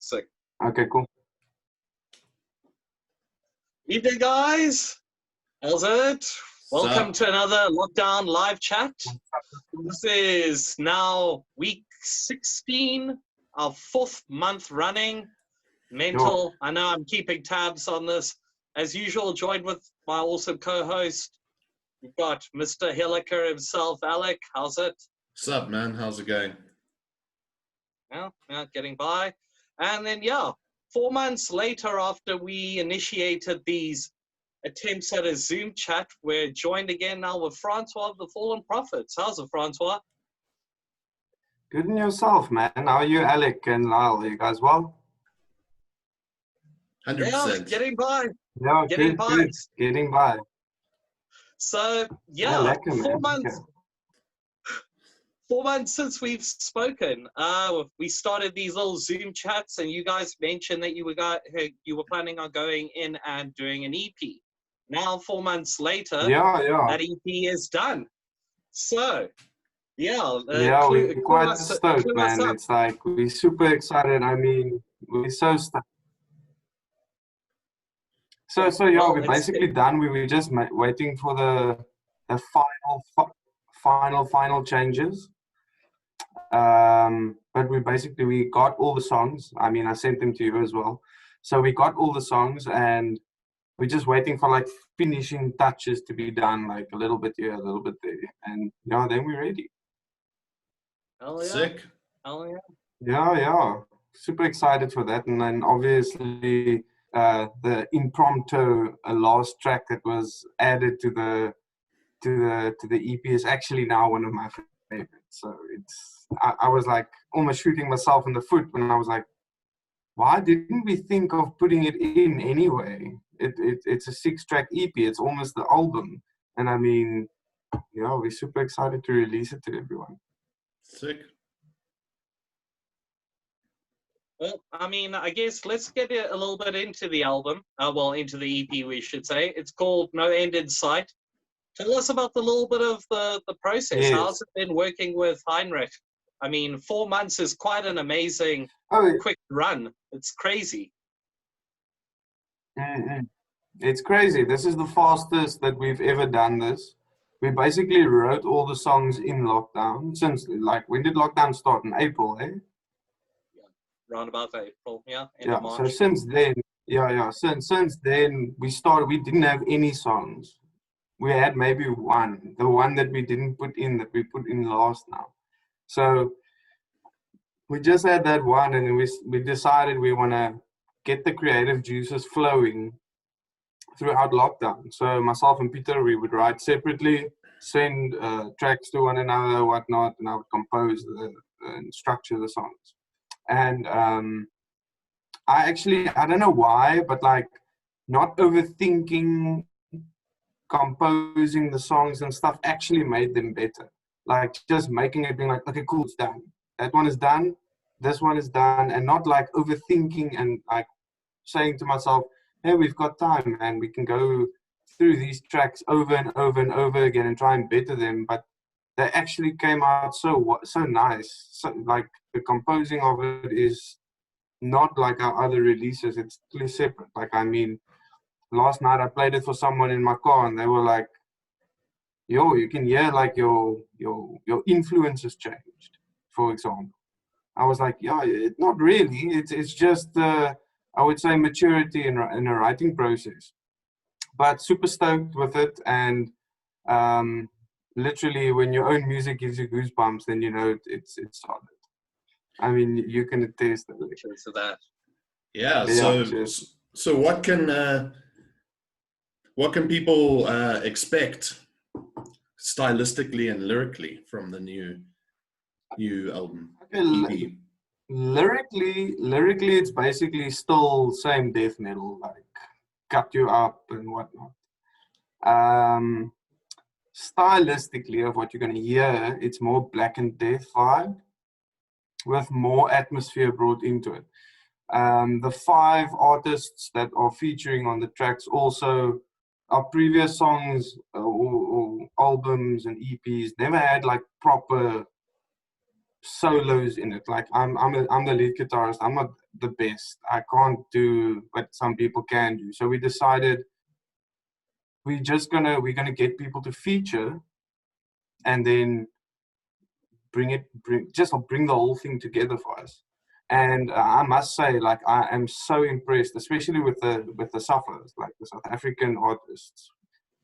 Sick. Okay, cool. Evening, guys. How's it? Welcome to another lockdown live chat. This is now week 16, our 4th month running. Mental. I know I'm keeping tabs on this. As usual, joined with my awesome co-host. We've got Mr. Hilliker himself, Alec. How's it? What's up, man? How's it going? Yeah, getting by. And then, 4 months later, after we initiated these attempts at a Zoom chat, we're joined again now with Francois of the Fallen Prophets. How's it, Francois? Good in yourself, man. How are you, Alec and Lyle? Are you guys well? 100%. Yeah, getting by. Yeah, Getting good, by. good. Getting by. So, lekker, 4 man. months. Okay. 4 months since we've spoken. We started these little Zoom chats, and you guys mentioned that you were planning on going in and doing an EP. Now, 4 months later, that EP is done. So, we're quite stoked, man. It's like we're super excited. I mean, we're so stoked. So we're basically done. We were just waiting for the final changes. But we got all the songs. I mean, I sent them to you as well. So we got all the songs, and we're just waiting for like finishing touches to be done, like a little bit here, a little bit there, and then we're ready. Hell yeah. Sick. Hell yeah. Yeah. Super excited for that, and then obviously the impromptu last track that was added to the EP is actually now one of my favorites. So I was like almost shooting myself in the foot when I was like, why didn't we think of putting it in anyway? It's a 6-track EP. It's almost the album, and I mean, we're super excited to release it to everyone. Sick. Well, I mean, I guess let's get a little bit into the album. Into the EP, we should say. It's called No End in Sight. Tell us about the little bit of the process. Yes. How's it been working with Heinrich? I mean, 4 months is quite an amazing, quick run. It's crazy. It's crazy. This is the fastest that we've ever done this. We basically wrote all the songs in lockdown. Since, when did lockdown start? In April, eh? Around about April, end of March. So since then, since then we didn't have any songs. We had maybe one, the one that we didn't put in, that we put in last now. So we just had that one, and we decided we want to get the creative juices flowing throughout lockdown. So myself and Peter, we would write separately, send tracks to one another, whatnot, and I would compose and structure the songs. And I don't know why, but not overthinking composing the songs and stuff actually made them better. Just making it being okay, cool, it's done. That one is done, this one is done, and not overthinking and saying to myself, hey, we've got time, man, we can go through these tracks over and over and over again and try and better them. But they actually came out so nice. So, the composing of it is not like our other releases. It's totally separate. I mean, last night I played it for someone in my car, and they were like, yo, you can hear your influences changed, for example. I was like, not really. It's just I would say maturity in a writing process. But super stoked with it, and literally when your own music gives you goosebumps, then it's solid. I mean, you can attest to that. Yeah. So what can people expect stylistically and lyrically from the new album? EP? Lyrically, it's basically still same death metal, cut you up and whatnot. Stylistically, of what you're going to hear, it's more Black and Death vibe with more atmosphere brought into it. The 5 artists that are featuring on the tracks also our previous songs or albums and EPs never had proper solos in it. I'm the lead guitarist. I'm not the best. I can't do what some people can do. So we decided we're gonna get people to feature, and then bring the whole thing together for us. And I must say, like, I am so impressed, especially with the Sapphirs, like the South African artists.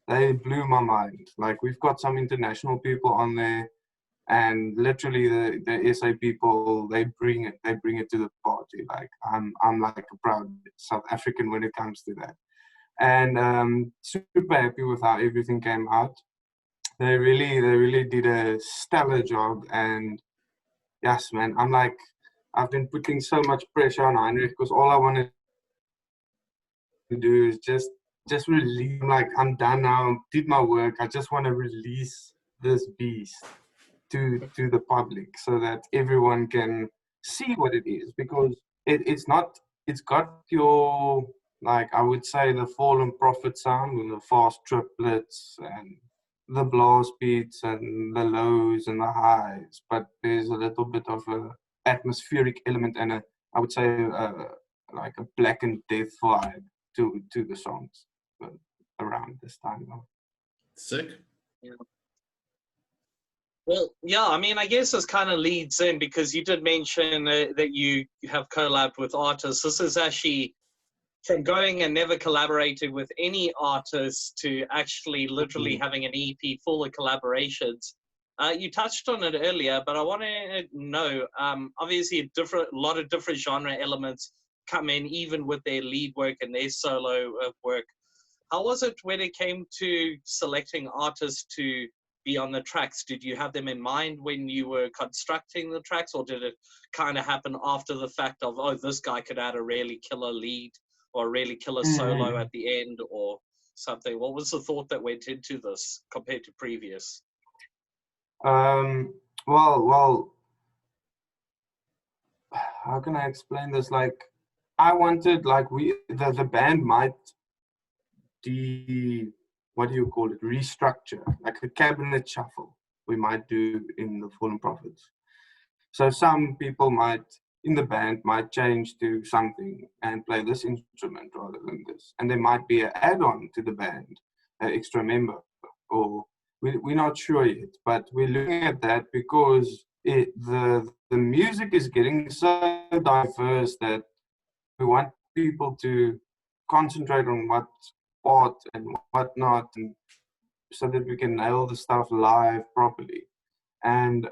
They blew my mind. Like, we've got some international people on there, and literally the SA people, they bring it to the party. Like, I'm like a proud South African when it comes to that. And super happy with how everything came out. They really did a stellar job. And yes, man, I've been putting so much pressure on Heinrich, because all I want to do is just release. I'm done now, did my work. I just want to release this beast to the public, so that everyone can see what it is, because it's got your, like, I would say, the Fallen Prophet sound with the fast triplets and the blast beats and the lows and the highs, but there's a little bit of a atmospheric element and I would say like a Black and Death vibe to the songs around this time now. Sick. Yeah. Well, yeah, I mean, I guess this kind of leads in, because you did mention that you have collabed with artists. This is actually from going and never collaborated with any artist to actually literally having an EP full of collaborations. You touched on it earlier, but I want to know, obviously a lot of different genre elements come in, even with their lead work and their solo work. How was it when it came to selecting artists to be on the tracks? Did you have them in mind when you were constructing the tracks, or did it kind of happen after the fact of, oh, this guy could add a really killer lead or a really killer solo at the end or something? What was the thought that went into this compared to previous? Well, how can I explain this? Like, I wanted, like, the band might what do you call it, restructure, like a cabinet shuffle we might do in the Fallen Prophets. So some people in the band might change to something and play this instrument rather than this, and there might be an add-on to the band, an extra member, or we're not sure yet, but we're looking at that because the music is getting so diverse that we want people to concentrate on what part and what not, and so that we can nail the stuff live properly. And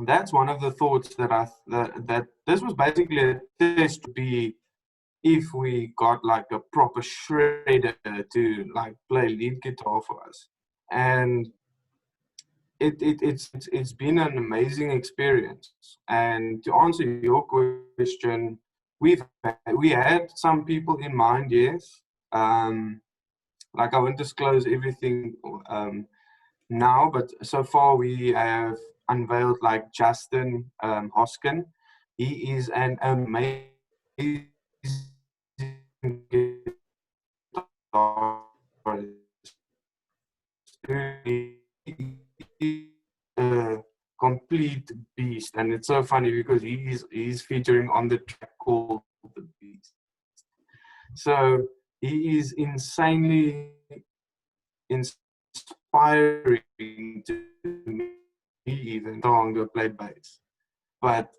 that's one of the thoughts that this was basically a test to be if we got like a proper shredder to like play lead guitar for us. And it's been an amazing experience. And to answer your question, we had some people in mind, yes. Like, I won't disclose everything now, but so far we have unveiled like Justin Hoskin. He is an amazing complete beast, and it's so funny because he's featuring on the track called The Beast. So he is insanely inspiring to me, even though I play bass. But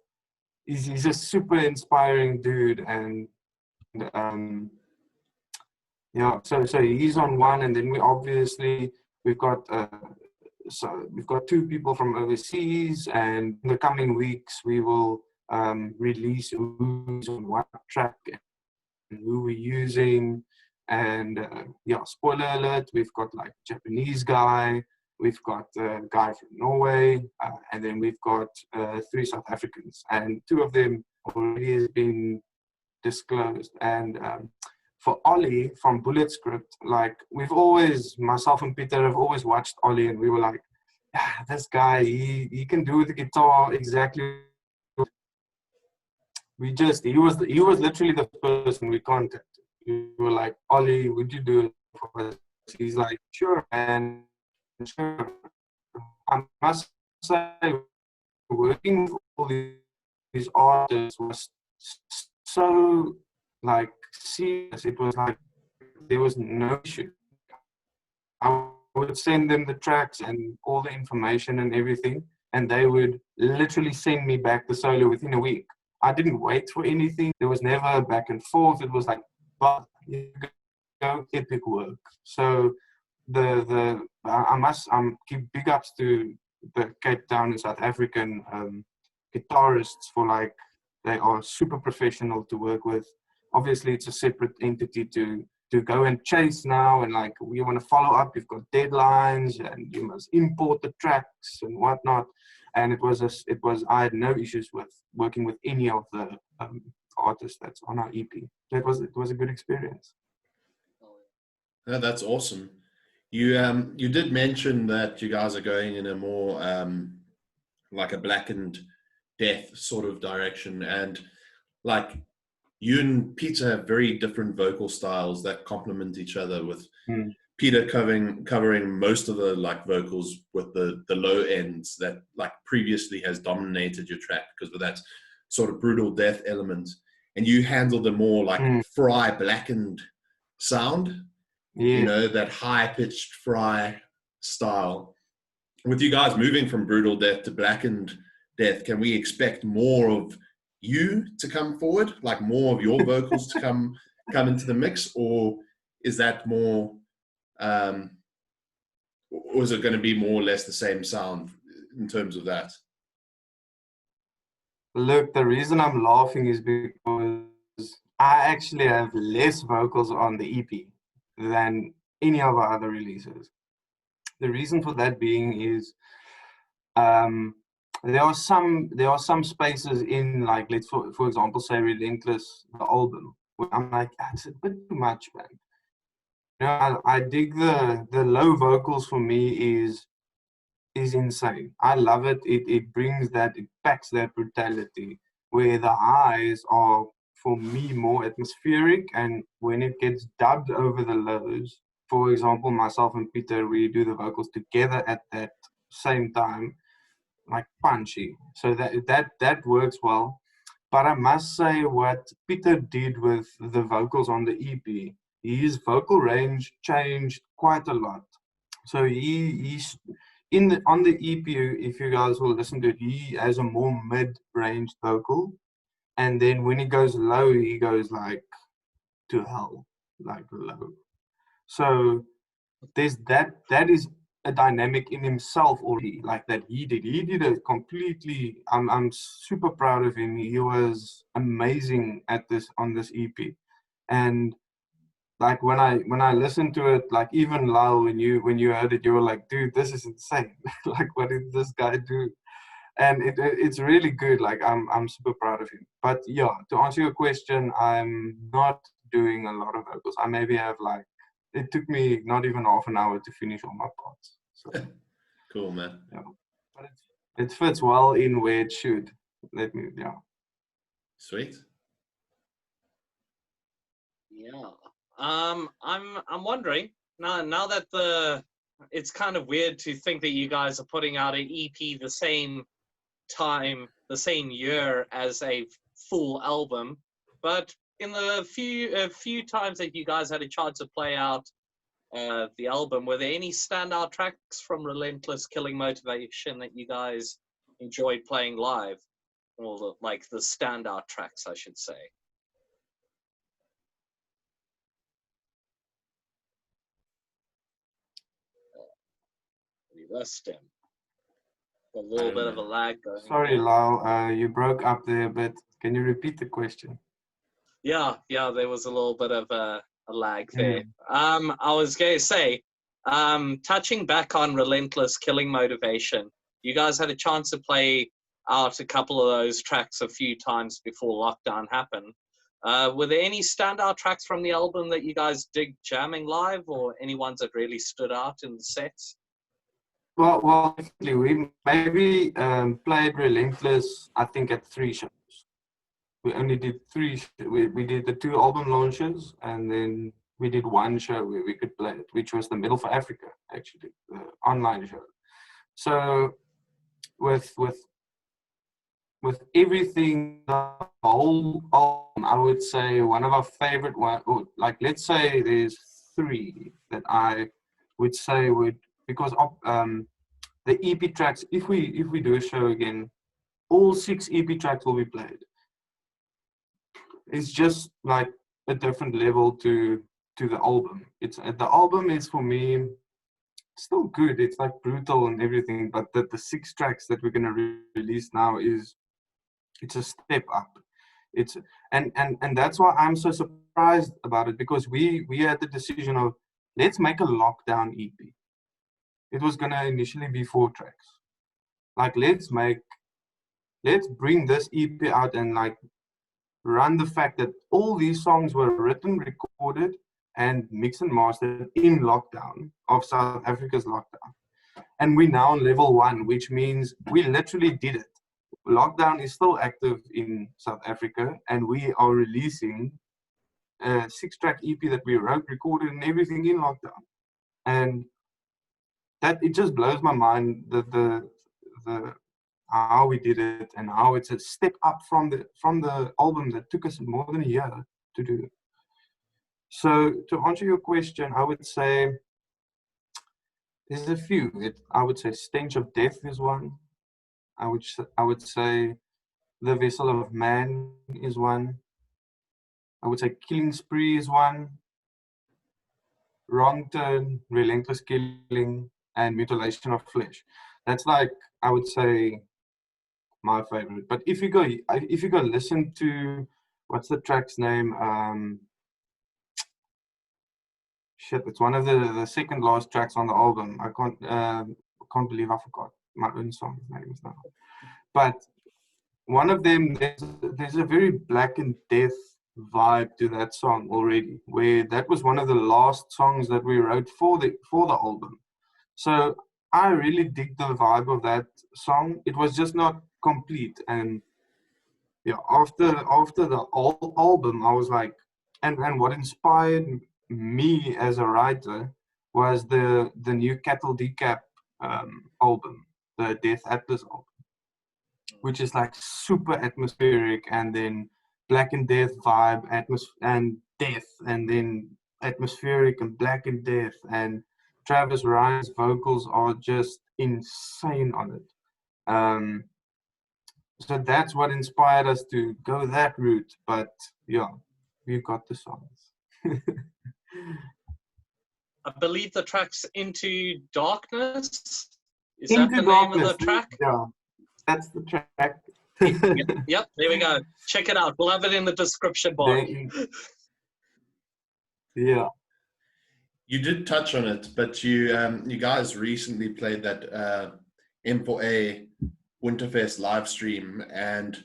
he's a super inspiring dude, and yeah. So he's on one, and then we've got two people from overseas, and in the coming weeks we will release who's on what track and who we're using. And yeah, spoiler alert, we've got like Japanese guy, we've got a guy from Norway, and then we've got 3 South Africans, and 2 of them already has been disclosed. And for Ollie from Bullet Script, like, myself and Peter have always watched Ollie, and we were like, yeah, this guy, he can do the guitar exactly. He was literally the person we contacted. We were like, Ollie, would you do it for us? He's like, sure, man, sure. I must say, working with all these artists was so like serious. It was like there was no issue. I would send them the tracks and all the information and everything, and they would literally send me back the solo within a week. I didn't wait for anything. There was never a back and forth. It was like, but you go, epic work. So I must give big ups to the Cape Town and South African guitarists for like, they are super professional to work with. Obviously, it's a separate entity to go and chase now, and like we want to follow up. You've got deadlines, and you must import the tracks and whatnot. And I had no issues with working with any of the artists that's on our EP. It was a good experience. Yeah, that's awesome. You did mention that you guys are going in a more like a Blackened Death sort of direction, and like you and Peter have very different vocal styles that complement each other, with Peter covering most of the like vocals with the low ends that like previously has dominated your track because of that sort of brutal death element, and you handle the more like Fry Blackened sound. Yeah. You know, that high-pitched Fry style. With you guys moving from brutal death to Blackened Death, can we expect more of you to come forward, like more of your vocals to come into the mix, or is that more, or is it going to be more or less the same sound in terms of that? Look, the reason I'm laughing is because I actually have less vocals on the EP than any of our other releases. The reason for that being is there are some spaces in, like, let's for example say Relentless, the album, where I'm like, that's a bit too much, man. You know, I dig the low vocals. For me is insane. I love it. It brings that, it packs that brutality, where the highs are for me more atmospheric, and when it gets dubbed over the lows, for example, myself and Peter, we do the vocals together at that same time, like punchy. So that works well. But I must say, what Peter did with the vocals on the EP, his vocal range changed quite a lot. So he's on the EP, if you guys will listen to it, he has a more mid-range vocal, and then when he goes low, he goes like to hell, like low. So there's that is a dynamic in himself already, like that he did a completely, I'm super proud of him. He was amazing at this on this EP. And like when I listened to it, like even Lyle, when you heard it, you were like, dude, this is insane. Like, what did this guy do? And it's really good. Like I'm super proud of him. But yeah, to answer your question, I'm not doing a lot of vocals. I maybe have like, it took me not even half an hour to finish all my parts. So cool, man. Yeah. But it fits well in where it should. Sweet. Yeah. I'm wondering now that it's kind of weird to think that you guys are putting out an EP the same time, the same year as a full album, but in the few times that you guys had a chance to play out the album, were there any standout tracks from Relentless Killing Motivation that you guys enjoyed playing live, or like the standout tracks, I should say? Lost him. A little bit of a lag going. Sorry, Lyle, you broke up there, but can you repeat the question? Yeah, there was a little bit of a lag there. I was going to say, touching back on Relentless Killing Motivation, you guys had a chance to play out a couple of those tracks a few times before lockdown happened. Were there any standout tracks from the album that you guys dig jamming live, or any ones that really stood out in the sets? Well, definitely. We maybe played Relentless, I think, at 3 shows. We only did 3. We did the 2 album launches, and then we did 1 show where we could play it, which was the Middle for Africa, actually, the online show. So with with everything, the whole album, I would say one of our favorite one, like let's say there's 3 that I would say would, because of the EP tracks, if we do a show again, all 6 EP tracks will be played. It's just like a different level to the album. It's the album is for me still good. It's like brutal and everything, but the 6 tracks that we're gonna release now it's a step up. It's and that's why I'm so surprised about it, because we had the decision of, let's make a lockdown EP. It was gonna initially be 4 tracks. Like let's bring this EP out and like run the fact that all these songs were written, recorded, and mixed and mastered in lockdown of South Africa's lockdown. And we're now on level 1, which means we literally did it. Lockdown is still active in South Africa, and we are releasing a 6-track EP that we wrote, recorded, and everything in lockdown. And that, it just blows my mind, the how we did it, and how it's a step up from the album that took us more than a year to do. So to answer your question, I would say there's a few. I would say Stench of Death is one. I would say The Vessel of Man is one. I would say Killing Spree is one. Wrong Turn, Relentless Killing, and Mutilation of Flesh. That's like, I would say, my favorite. But if you go listen to, what's the track's name? Shit, it's one of the second last tracks on the album. I can't believe I forgot my own song's names now. But one of them, there's a very Black and Death vibe to that song already, where that was one of the last songs that we wrote for the album. So I really dig the vibe of that song. It was just not complete, and yeah, after the album, I was like, and what inspired me as a writer was the new Cattle Decap album, the Death Atlas album, which is like super atmospheric, and then Black and Death vibe, and death, and then atmospheric and Black and Death, and Travis Ryan's vocals are just insane on it. So that's what inspired us to go that route. But yeah, we got the songs. I believe the track's Into Darkness. Is Into that the Darkness, name of the track? Yeah, that's the track. Yep, there we go. Check it out. We'll have it in the description box. Yeah. You did touch on it, but you guys recently played that M4A Winterfest live stream, and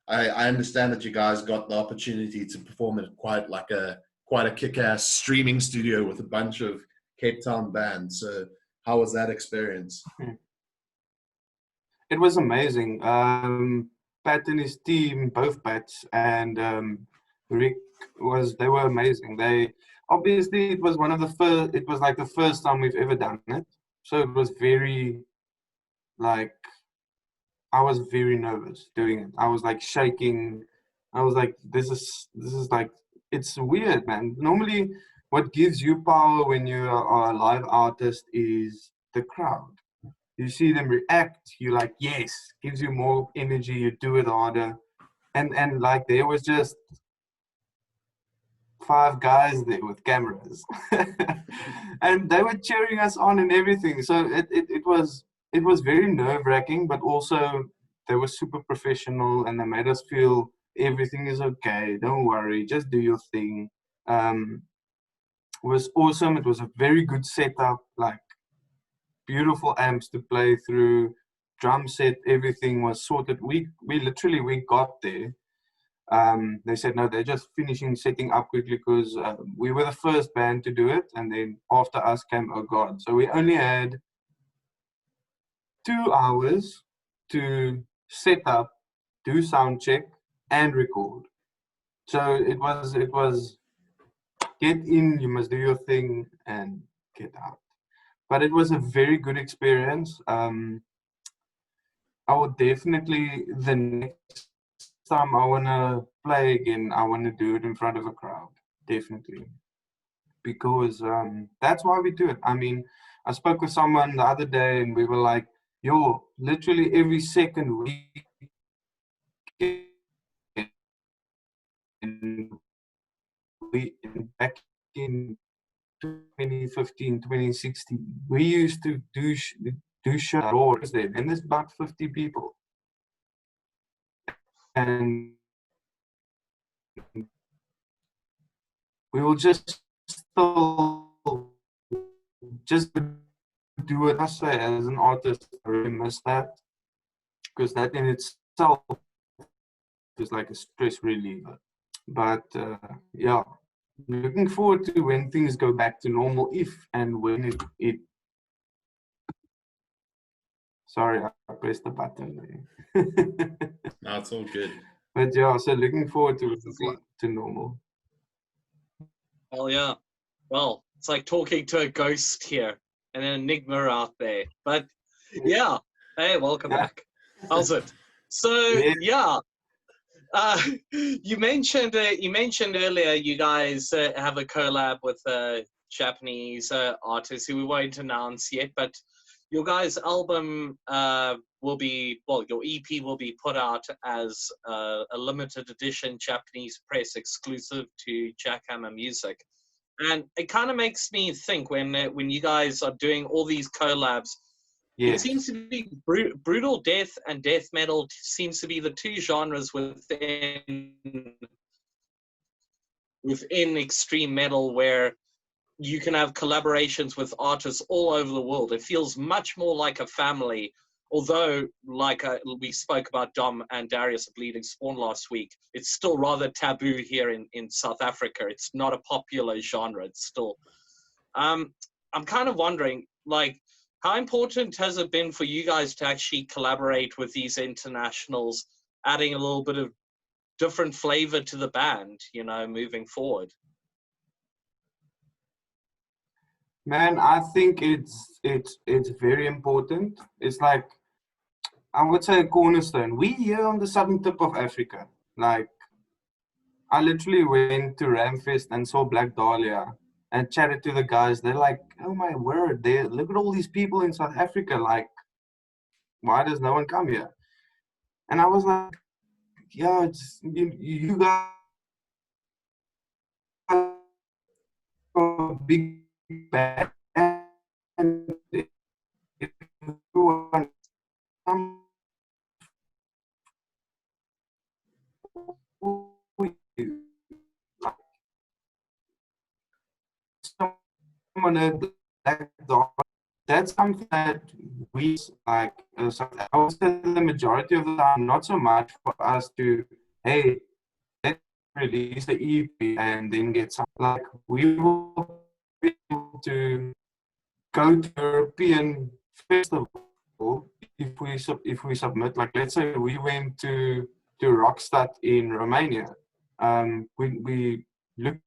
I understand that you guys got the opportunity to perform at quite a kick-ass streaming studio with a bunch of Cape Town bands. So how was that experience? It was amazing. Pat and his team, both Pats and Rick, they were amazing. Obviously it was like the first time we've ever done it. So it was very, like, I was very nervous doing it. I was like shaking. I was like, this is like, it's weird, man. Normally what gives you power when you are a live artist is the crowd. You see them react, you're like, yes, gives you more energy, you do it harder. And like, there was just 5 guys there with cameras. And they were cheering us on and everything. So it was very nerve-wracking, but also they were super professional, and they made us feel everything is okay, don't worry, just do your thing. It was awesome. It was a very good setup, like beautiful amps to play through, drum set, everything was sorted. We got there. They said no, they're just finishing setting up quickly, because we were the first band to do it, and then after us came Oh God. So we only had 2 hours to set up, do sound check, and record. So it was get in, you must do your thing, and get out. But it was a very good experience. I would definitely, the next time I want to play again, I want to do it in front of a crowd. Definitely. Because that's why we do it. I mean, I spoke with someone the other day and we were like, yo, literally every second week back in 2015, 2016, we used to do shows there, and there's about 50 people. And we will just still just do what I say as an artist. I really miss that, because that in itself is like a stress reliever. But yeah, looking forward to when things go back to normal, if and when it sorry, I pressed the button there. No, it's all good. But yeah, so looking forward to normal. Oh yeah. Well, it's like talking to a ghost here, and an enigma out there. But yeah, hey, welcome back. How's it? So yeah, you mentioned earlier you guys have a collab with a Japanese artist who we won't announce yet, but your guys' album will be, well, your EP will be put out as a limited edition Japanese press exclusive to Jackhammer Music. And it kind of makes me think when you guys are doing all these collabs, it seems to be brutal death and death metal seems to be the two genres within extreme metal where you can have collaborations with artists all over the world. It feels much more like a family. Although, like we spoke about Dom and Darius at Bleeding Spawn last week, it's still rather taboo here in South Africa. It's not a popular genre. It's still. I'm kind of wondering, like, how important has it been for you guys to actually collaborate with these internationals, adding a little bit of different flavor to the band, you know, moving forward? Man, I think it's very important. It's like, I would say, a cornerstone. We here on the southern tip of Africa, like, I literally went to Ramfest and saw Black Dahlia and chatted to the guys. They're like, oh my word, look at all these people in South Africa. Like, why does no one come here? And I was like, yeah, it's, you guys are a big band. Everyone come for you. Someone at Black Dahlia, that's something that we like. I would say the majority of the time, not so much for us to, hey, let's release the EP and then get some. Like, we will be able to go to European festival if we submit. Like, let's say we went to Rockstad in Romania. We look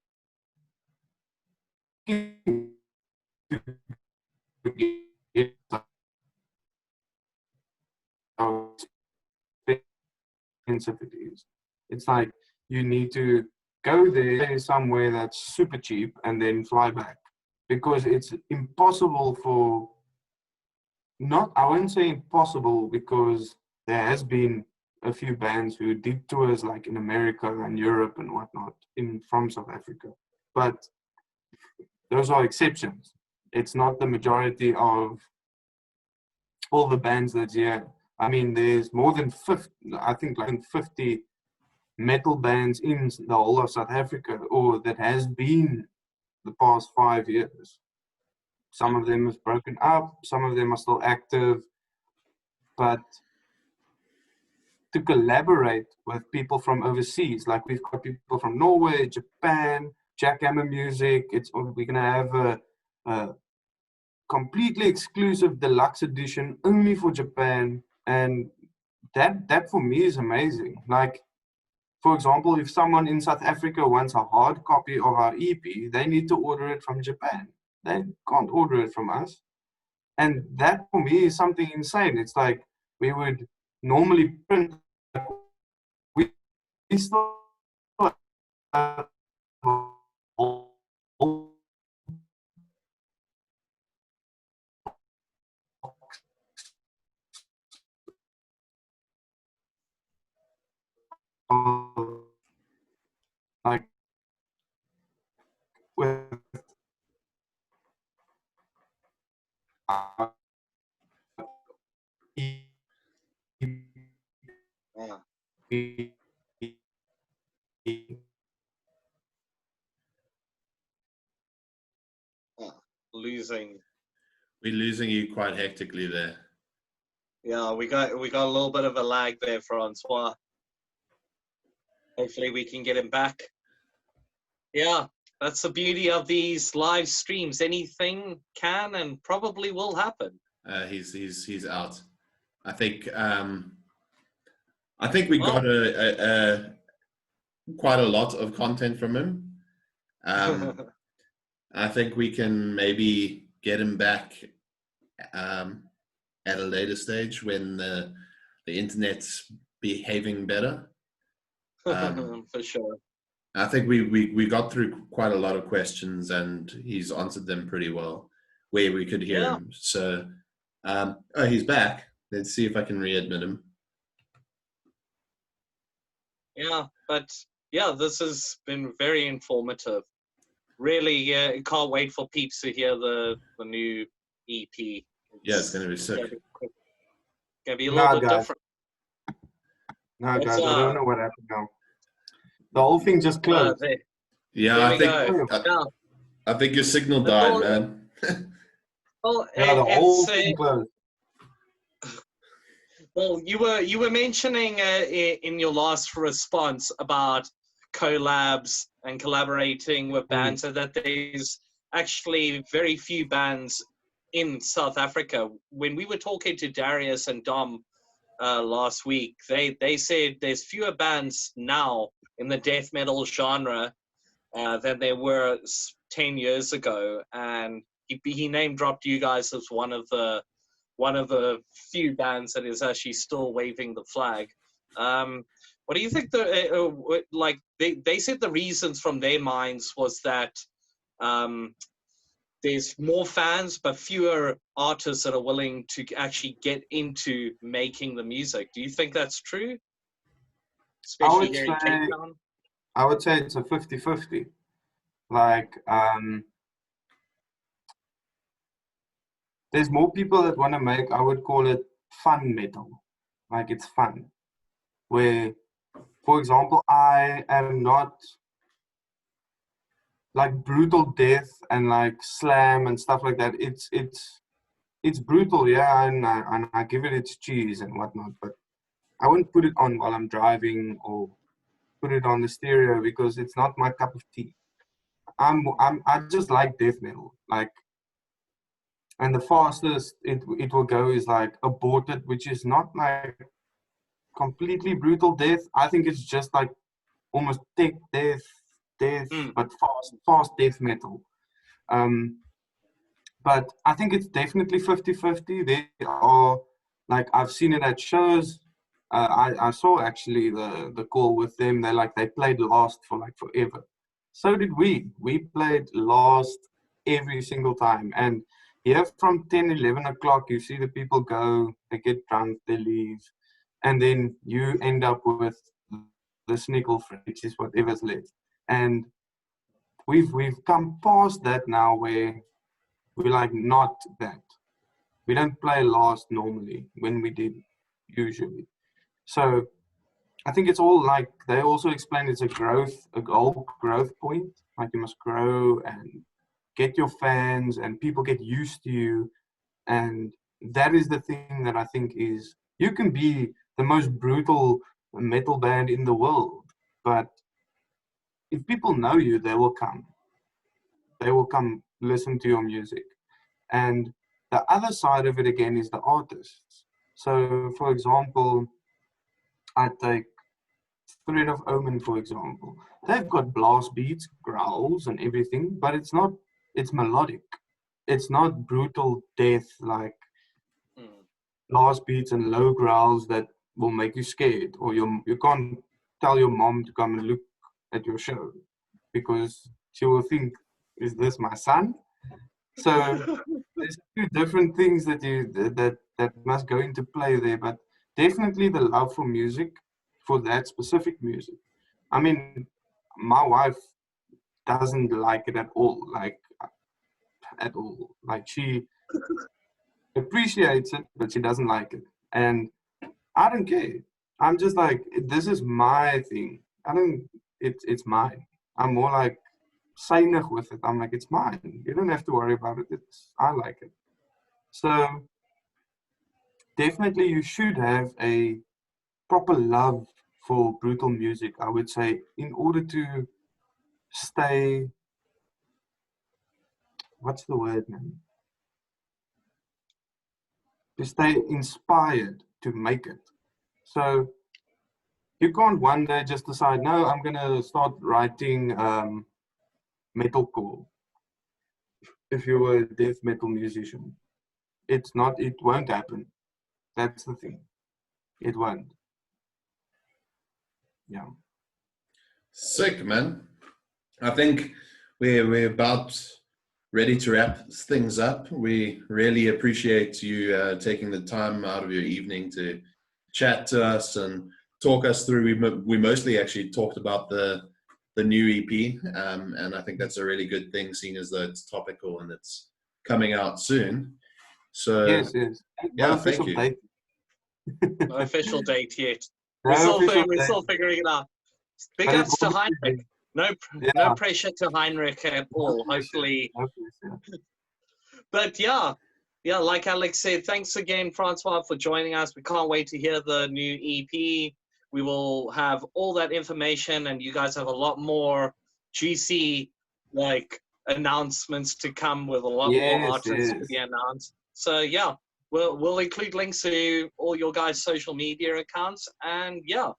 how expensive it is. It's like you need to go there somewhere that's super cheap and then fly back, because it's impossible for, not, I won't say impossible, because there has been a few bands who did tours like in America and Europe and whatnot from South Africa, but those are exceptions. It's not the majority of all the bands that's here. I mean, there's more than 50, I think like 50 metal bands in the whole of South Africa, or that has been the past 5 years. Some of them have broken up, some of them are still active, but to collaborate with people from overseas, like we've got people from Norway, Japan, Jackhammer Music, we're gonna have a completely exclusive deluxe edition only for Japan, and that for me is amazing. Like, for example, if someone in South Africa wants a hard copy of our EP, they need to order it from Japan. They can't order it from us. And that for me is something insane. It's like we would normally print. We still have like with Yeah. Yeah. Losing. We're losing you quite hectically there. Yeah, we got a little bit of a lag there, Francois. Hopefully we can get him back. Yeah, that's the beauty of these live streams. Anything can and probably will happen. He's out. I think we got a quite a lot of content from him. I think we can maybe get him back at a later stage when the internet's behaving better. For sure. I think we got through quite a lot of questions and he's answered them pretty well where we could hear him. So, he's back. Let's see if I can readmit him. Yeah, but yeah, this has been very informative. Really, can't wait for peeps to hear the new EP. Yeah, it's going to be sick. Gonna be a little bit different. No, guys, I don't know what happened now. The whole thing just closed. Yeah, I think your signal died, man. Well, yeah, the whole thing closed. Well, you were mentioning in your last response about collabs and collaborating with bands, and that there's actually very few bands in South Africa. When we were talking to Darius and Dom last week, they said there's fewer bands now in the death metal genre than there were 10 years ago, and he name dropped you guys as one of the few bands that is actually still waving the flag. What do you think? They said the reasons from their minds was that there's more fans but fewer artists that are willing to actually get into making the music. Do you think that's true? Especially here in Cape Town? I would say it's a 50-50. Like, there's more people that want to make, I would call it fun metal. Like, it's fun. Where, for example, I am not like brutal death and like slam and stuff like that. It's brutal, yeah, and I give it its cheese and whatnot, but I wouldn't put it on while I'm driving or put it on the stereo because it's not my cup of tea. I just like death metal, like, and the fastest it will go is like Aborted, which is not like completely brutal death. I think it's just like almost tech death, but fast death metal. But I think it's definitely 50-50. They are, like, I've seen it at shows. I saw actually the call with them. They played Last for like forever. So did we. We played Last every single time. And here from 10, 11 o'clock, you see the people go, they get drunk, they leave. And then you end up with the Snickle, which is whatever's left. And we've come past that now where we're like not that. We don't play Last normally when we did usually. So I think it's all like, they also explain it's a whole growth point. Like you must grow and get your fans and people get used to you. And that is the thing that I think is, you can be the most brutal metal band in the world, but if people know you, they will come. They will come listen to your music. And the other side of it again is the artists. So for example, I take Thread of Omen, for example. They've got blast beats, growls and everything, but it's melodic. It's not brutal death like blast beats and low growls that will make you scared, or you can't tell your mom to come and look at your show because she will think, is this my son? So there's two different things that must go into play there, but definitely the love for music, for that specific music. I mean, my wife doesn't like it at all, like she appreciates it, but she doesn't like it, and I don't care. I'm just like, this is my thing. It's mine. I'm more like suinig with it. I'm like, it's mine. You don't have to worry about it. I like it. So definitely you should have a proper love for brutal music, I would say, in order to stay, what's the word, man? To stay inspired to make it. So you can't one day just decide, no, I'm going to start writing metalcore. If you were a death metal musician, it won't happen. That's the thing. It won't. Yeah. Sick, man. I think we're about ready to wrap things up. We really appreciate you taking the time out of your evening to chat to us and talk us through. We mostly actually talked about the new EP, and I think that's a really good thing, seeing as though it's topical and it's coming out soon. So yes. Yeah, thank you. No official date yet. We're still figuring it out. Big ups to Heinrich. No pressure to Heinrich at all. Hopefully. But yeah, like Alex said, thanks again, Francois, for joining us. We can't wait to hear the new EP. We will have all that information, and you guys have a lot more juicy announcements to come with a lot more artists to be announced. So yeah, we'll include links to all your guys' social media accounts. And yeah,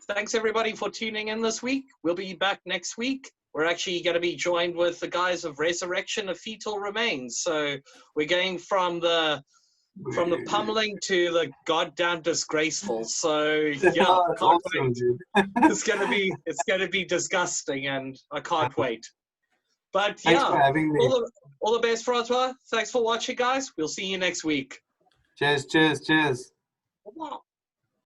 thanks everybody for tuning in this week. We'll be back next week. We're actually going to be joined with the guys of Resurrection of Fetal Remains. So we're going from the pummeling to the goddamn disgraceful. So yeah, can't wait. It's gonna be disgusting, and I can't wait. But Thanks yeah, for having me. all the best, Francois. Thanks for watching, guys. We'll see you next week. Cheers. Wow.